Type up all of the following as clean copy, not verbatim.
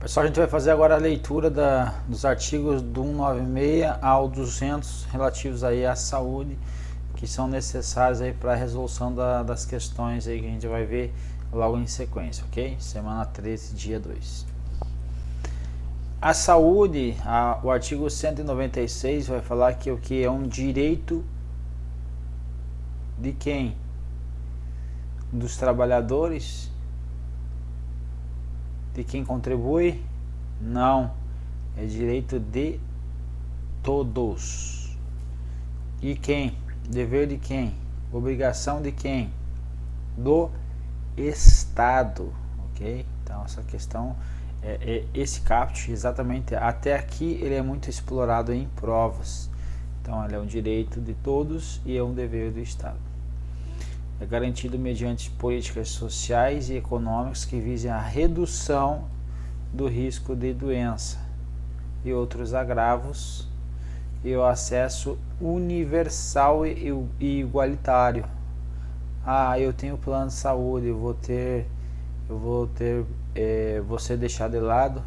Pessoal, a gente vai fazer agora a leitura dos artigos do 196 ao 200 relativos aí à saúde, que são necessários aí para a resolução das questões aí que a gente vai ver logo em sequência, ok? Semana 13, dia 2. A saúde, o artigo 196 vai falar que o que é um direito de quem? Dos trabalhadores? De quem contribui? Não, é direito de todos. E quem? Dever de quem? Obrigação de quem? Do Estado, ok? Então essa questão, esse caput, exatamente, até aqui ele é muito explorado em provas. Então ele é um direito de todos e é um dever do Estado. É garantido mediante políticas sociais e econômicas que visem a redução do risco de doença e outros agravos e o acesso universal e igualitário. Eu tenho plano de saúde, eu vou ser deixado de lado,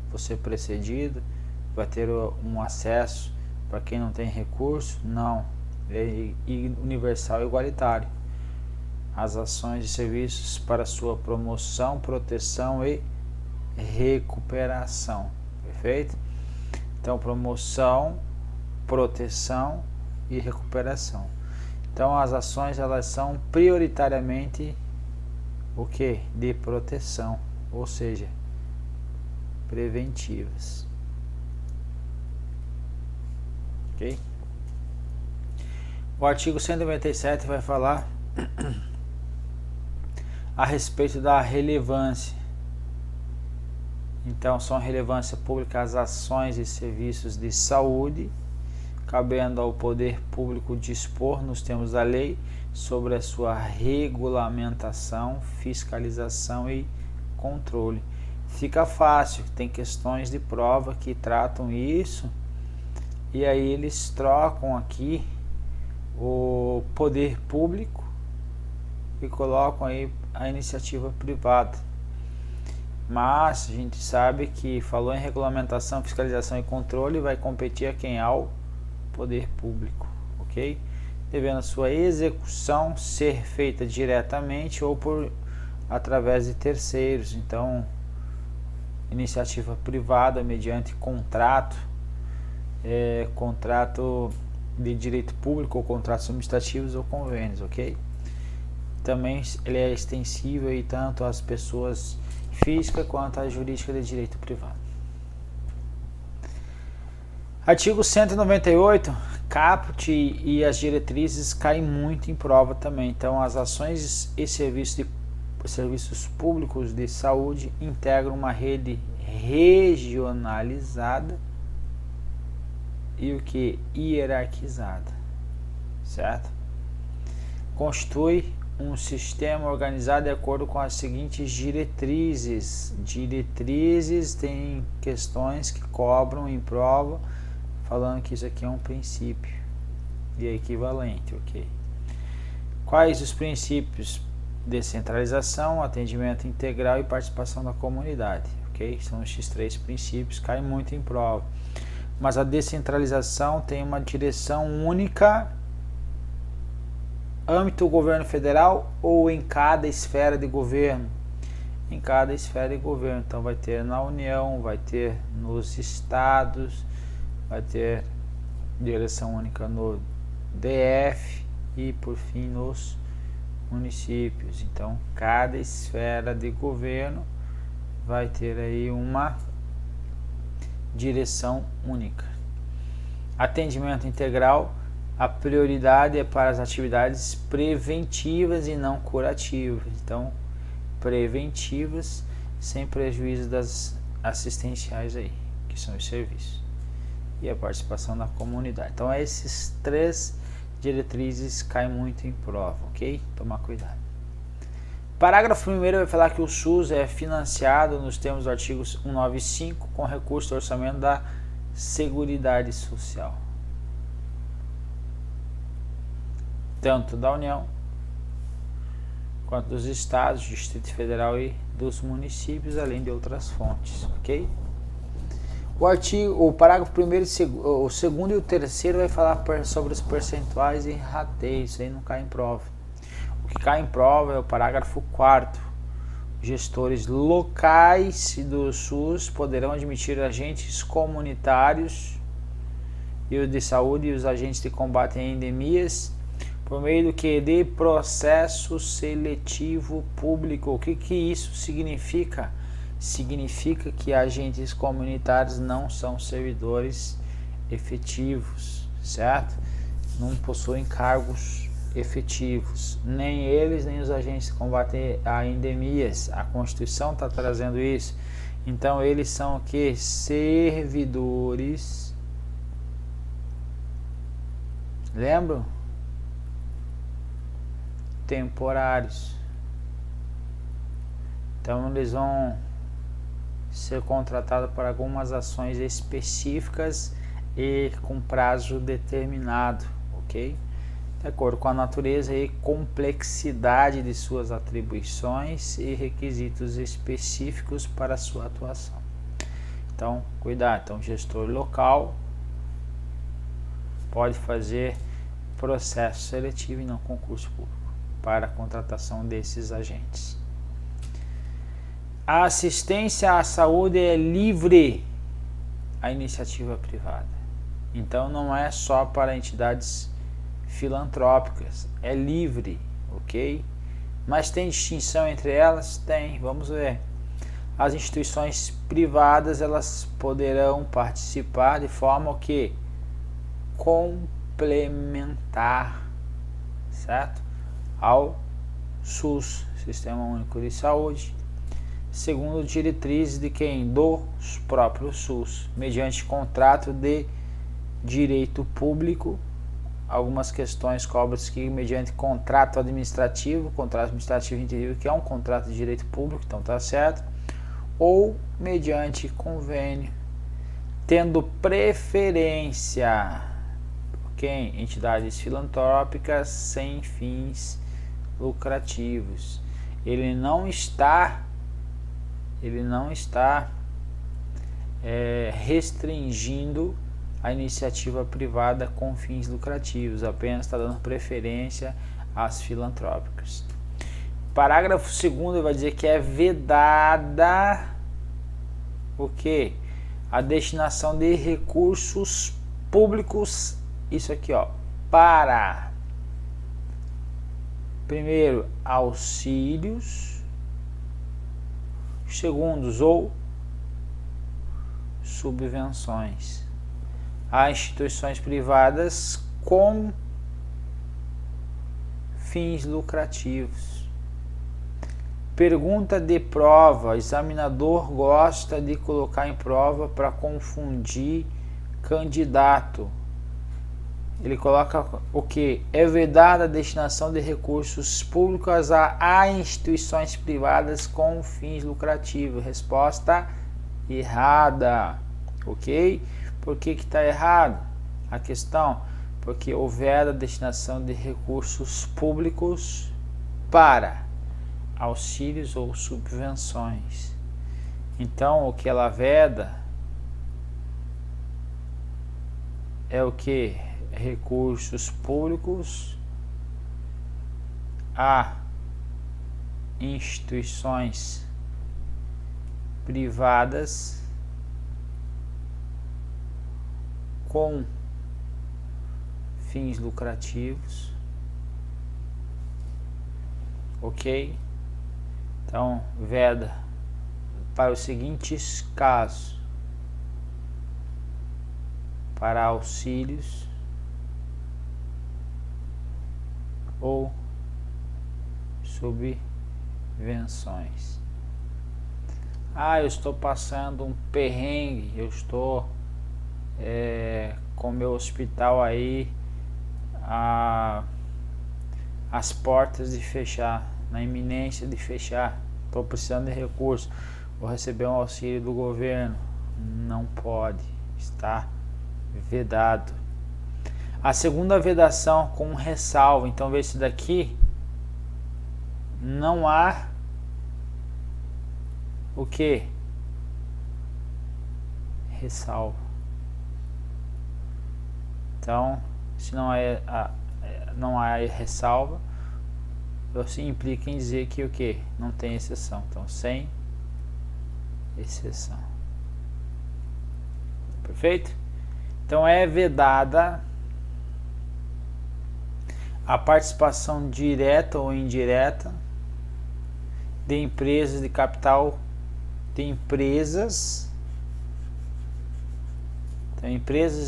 vou ser precedido, vai ter um acesso para quem não tem recurso? Não, é universal e igualitário. As ações e serviços para sua promoção, proteção e recuperação, perfeito? Então, promoção, proteção e recuperação. Então, as ações elas são prioritariamente o que? De proteção, ou seja, preventivas, ok? O artigo 197 vai falar a respeito da relevância. Então, são relevância pública as ações e serviços de saúde, cabendo ao poder público dispor, nos termos da lei, sobre a sua regulamentação, fiscalização e controle. Fica fácil, tem questões de prova que tratam isso, e aí eles trocam aqui o poder público e colocam aí a iniciativa privada. Mas a gente sabe que falou em regulamentação, fiscalização e controle, vai competir a quem? Ao poder público, ok? Devendo a sua execução ser feita diretamente ou através de terceiros. Então, iniciativa privada mediante contrato de direito público ou contratos administrativos ou convênios, ok? Também ele é extensível aí tanto às pessoas físicas quanto às jurídicas de direito privado. Artigo 198, caput e as diretrizes caem muito em prova também. Então, as ações e serviços públicos de saúde integram uma rede regionalizada e o que? Hierarquizada, certo? Constitui um sistema organizado de acordo com as seguintes diretrizes. Diretrizes tem questões que cobram em prova, falando que isso aqui é um princípio e é equivalente, ok? Quais os princípios? Descentralização, atendimento integral e participação da comunidade, ok? São esses três princípios, caem muito em prova. Mas a descentralização tem uma direção única, âmbito do governo federal ou em cada esfera de governo? Em cada esfera de governo. Então vai ter na União, vai ter nos estados, vai ter direção única no DF e por fim nos municípios. Então cada esfera de governo vai ter aí uma direção única. Atendimento integral, a prioridade é para as atividades preventivas e não curativas. Então, preventivas sem prejuízo das assistenciais aí, que são os serviços. E a participação da comunidade. Então, esses três diretrizes caem muito em prova, ok? Tomar cuidado. Parágrafo 1º vai falar que o SUS é financiado nos termos do artigo 195 com recurso do orçamento da Seguridade Social, tanto da União quanto dos estados, Distrito Federal e dos municípios, além de outras fontes, ok? O parágrafo 1º, o 2º e o 3º vai falar sobre os percentuais e rateio, isso aí não cai em prova. O que cai em prova é o parágrafo 4º. Gestores locais do SUS poderão admitir agentes comunitários e os de saúde e os agentes de combate a endemias por meio do que? De processo seletivo público. O que isso significa? Significa que agentes comunitários não são servidores efetivos, certo? Não possuem cargos efetivos, nem eles, nem os agentes de combate a endemias. A Constituição está trazendo isso. Então eles são o que? Servidores. Lembram? Temporários. Então eles vão ser contratados para algumas ações específicas e com prazo determinado, ok? De acordo com a natureza e complexidade de suas atribuições e requisitos específicos para a sua atuação. Então, cuidado. Então, gestor local pode fazer processo seletivo e não concurso público para a contratação desses agentes. A assistência à saúde é livre à iniciativa privada. Então não é só para entidades filantrópicas, é livre, ok? Mas tem distinção entre elas? Tem, vamos ver. As instituições privadas, elas poderão participar de forma o quê? Complementar, certo? Ao SUS, Sistema Único de Saúde, segundo diretrizes de quem? Do próprio SUS, mediante contrato de direito público. Algumas questões cobram-se que mediante contrato administrativo indicativo, que é um contrato de direito público, então tá certo, ou mediante convênio, tendo preferência quem? Entidades filantrópicas sem fins lucrativos. Ele não está restringindo a iniciativa privada com fins lucrativos, apenas está dando preferência às filantrópicas. Parágrafo 2º vai dizer que é vedada o que? A destinação de recursos públicos, isso aqui ó, para primeiro auxílios, segundos ou subvenções a instituições privadas com fins lucrativos. Pergunta de prova: examinador gosta de colocar em prova para confundir candidato. Ele coloca o que? É vedada a destinação de recursos públicos a instituições privadas com fins lucrativos. Resposta errada, ok? Por que está errado a questão? Porque houver a destinação de recursos públicos para auxílios ou subvenções. Então, o que ela veda é o que? Recursos públicos a instituições privadas com fins lucrativos, ok? Então, veda para os seguintes casos: para auxílios ou subvenções. Eu estou passando um perrengue, eu estou com meu hospital aí as portas de fechar, na iminência de fechar, estou precisando de recurso, vou receber um auxílio do governo. Não pode, está vedado. A segunda vedação com ressalva, então vê se daqui não há o que? Ressalva. Então, se não há ressalva, isso implica em dizer que o que? Não tem exceção. Então, sem exceção. Perfeito? Então, é vedada a participação direta ou indireta de empresas de capital, de empresas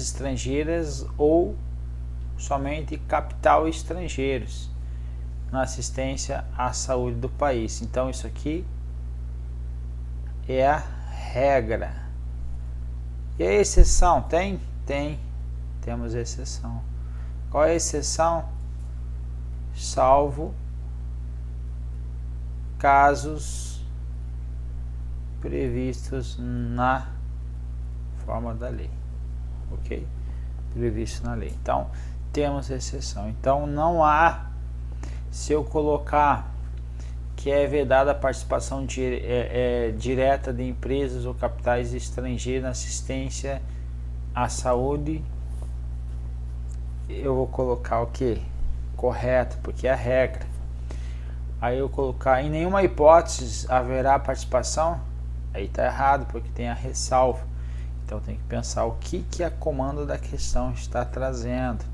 estrangeiras ou somente capital estrangeiros na assistência à saúde do país. Então isso aqui é a regra. E a exceção tem? Temos exceção. Qual é a exceção? Salvo casos previstos na forma da lei. Ok? Previsto na lei. Então, temos exceção. Então, não há, se eu colocar que é vedada a participação direta de empresas ou capitais estrangeiros na assistência à saúde, eu vou colocar o que? Correto, porque é a regra. Aí eu colocar em nenhuma hipótese haverá participação, aí está errado, porque tem a ressalva. Então tem que pensar o que a comando da questão está trazendo.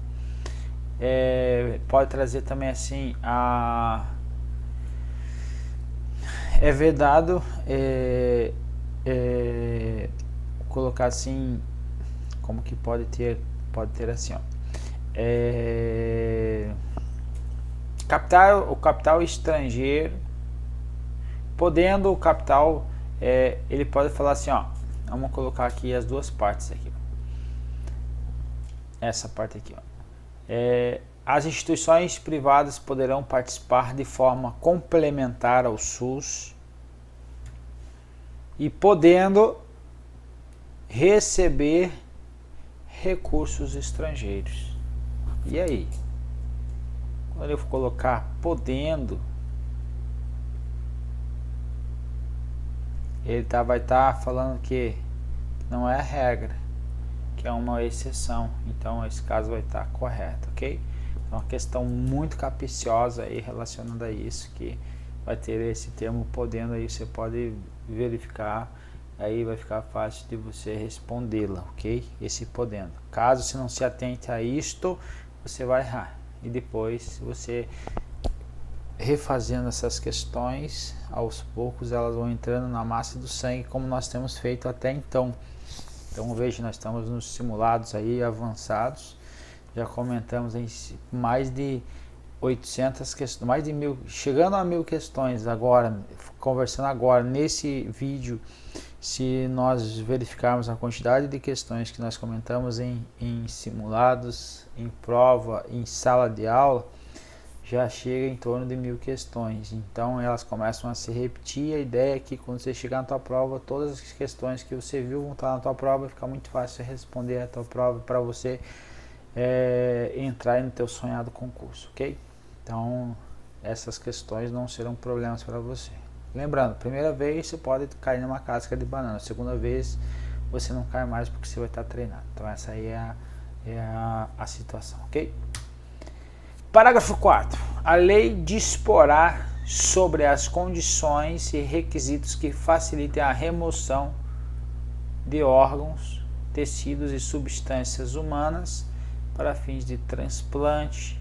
Pode trazer também assim, é vedado colocar assim, como que pode ter assim, ó, o capital estrangeiro, podendo o capital, ele pode falar assim, ó, vamos colocar aqui as duas partes aqui, essa parte aqui, ó. As instituições privadas poderão participar de forma complementar ao SUS e podendo receber recursos estrangeiros. E aí? Quando eu for colocar podendo, ele vai estar falando que não é a regra, que é uma exceção. Então esse caso vai estar correto, ok? É uma questão muito capciosa aí relacionada a isso, que vai ter esse termo podendo, aí você pode verificar, aí vai ficar fácil de você respondê-la, ok? Esse podendo. Caso você não se atente a isto, você vai errar. E depois você refazendo essas questões, aos poucos elas vão entrando na massa do sangue, como nós temos feito até então. Então veja, nós estamos nos simulados aí avançados, já comentamos em mais de 800 questões, mais de 1000, chegando a 1000 questões agora, conversando agora nesse vídeo. Se nós verificarmos a quantidade de questões que nós comentamos em simulados, em prova, em sala de aula, já chega em torno de 1000 questões. Então elas começam a se repetir. A ideia é que quando você chegar na tua prova, todas as questões que você viu vão estar na tua prova, fica muito fácil responder a tua prova para você entrar no teu sonhado concurso, ok? Então essas questões não serão problemas para você. Lembrando, primeira vez você pode cair numa casca de banana, segunda vez você não cai mais porque você vai estar treinado. Então essa aí é a situação, ok? Parágrafo 4. A lei disporá sobre as condições e requisitos que facilitem a remoção de órgãos, tecidos e substâncias humanas para fins de transplante,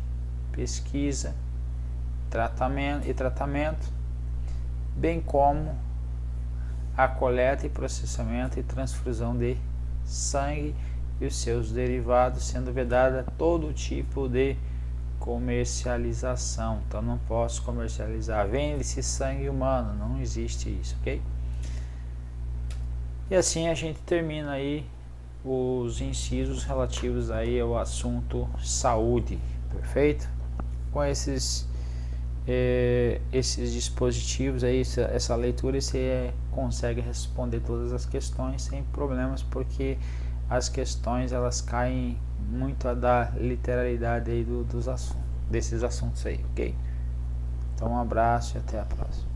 pesquisa, tratamento, bem como a coleta e processamento e transfusão de sangue e os seus derivados, sendo vedada todo tipo de comercialização. Então não posso comercializar, vende-se sangue humano, não existe isso, ok? E assim a gente termina aí os incisos relativos aí ao assunto saúde, perfeito? Com esses dispositivos aí, essa leitura, você consegue responder todas as questões sem problemas, porque as questões elas caem muito a da literalidade aí desses assuntos aí, ok? Então um abraço e até a próxima.